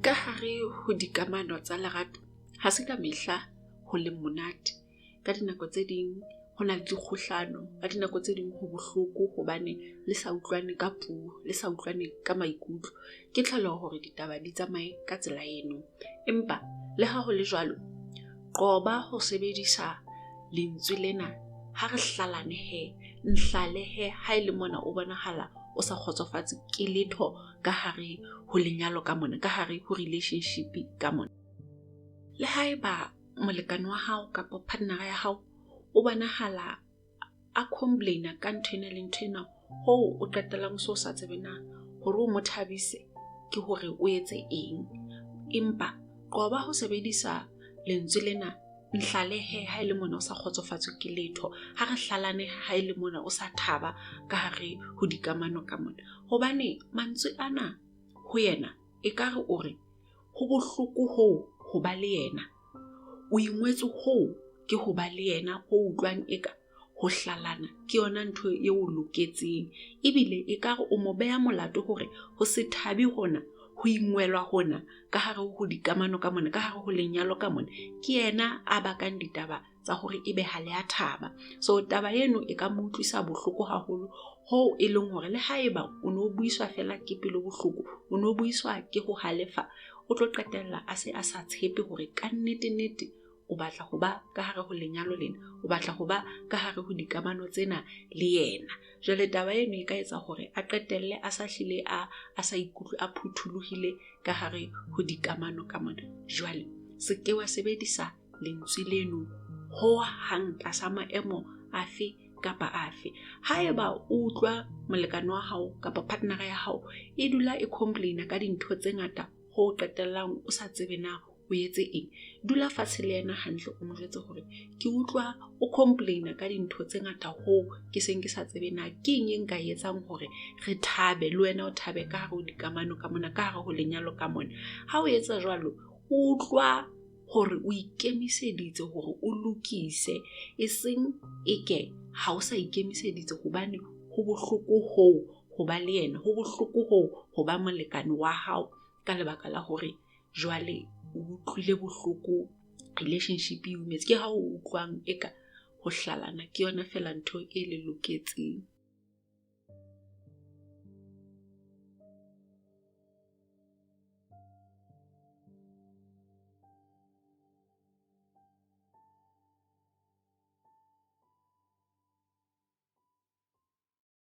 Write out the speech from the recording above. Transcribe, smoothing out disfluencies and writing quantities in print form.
Ka hare ho dikamano tsa lerato ha se ka mehla ho le monate. Ka dinako tse ding ho na le dikgohlano, ka dinako tse ding ho bohloko hobane le sa utlwane ka puo, le sa utlwane ka maikutlo. Ke tlhaloho hore ditaba di tsamaye ka tsela eno. Empa le ha ho le jwalo, qoba ho sebedisa lentswe lena ha re hlalane nhlalehe ha ele mona o bonahala o sa kgotsofatse ke letho ka hare ho lenyalo ka mona, ka hare ho relationship ka mona. Le haeba molekane wa hao kapa partner ya hao o bonahala a complain ka nthwena le nthwena, ho o qetellang so sa tsebe na hore o mo thabise ke hore o etse eng. Empa qoba ho sebedisa lentswe lena nhlalehe ha ele mona o sa kgotsofatswe ke letho, ha re hlalane ha ele mona o sa thaba ka hare ho dikamano ka mona. Hobane mantswe ana ho yena ekare o re ho bohloko ho ba le yena, o ingwetse ke ho ba le yena, ho utlwang eka ho hlalana ke yona ntho eo loketseng. Ebile ekare o mo beha molato hore ho se thabi hona, ho ingwelwa hona ka hare ho dikamano ka mona, ka hare ho lenyalo ka mona, ke yena a bakang ditaba tsa hore ebe ha le a thaba. So taba eno e ka mo utlwisa bohloko haholo, ho e leng hore le haeba o no buiswa fela ke pelo bohloko, o no buiswa ke ho halefa, o tlo qetella a se a sa tshepe hore ka nnete o batla ho ba ka hare ho lenyalo lena, o batla ho ba ka hare ho dikamano tsena le yena. Jwale taba eno e ka etsa hore a qetelle a sa hlile a sa ikutlwe a phuthulohile ka hare ho dikamano ka mona. Jwale se ke wa sebedisa lentswe leno ho hang tlasa maemo afe kapa afe. Haeba o utlwa molekane wa hao kapa partner ya hao e dula e complain ka dintho tse ngata, ho qetellang o sa tsebe na o etse eng, dula fatshe le yena hantle, o mo jwetse hore ke utlwa o complain ka dintho tse ngata, ho ke seng ke sa tsebe na ke eng nka etsang hore re thabe le wena o thabe ka hare ho dikamano ka mona, ka hare ho lenyalo ka mona. Ha o etsa jwalo, o utlwa hore o ikemiseditse hore o lokise, e seng eke ha o sa ikemiseditse hobane ho bohloko ho ba le yena, ho bohloko ho ba molekane wa hao ka lebaka la hore jwale o utlwile bohloko, relationship e umetse. Ke ha o utlwang eka ho hlalana ke yona fela ntho e le loketseng.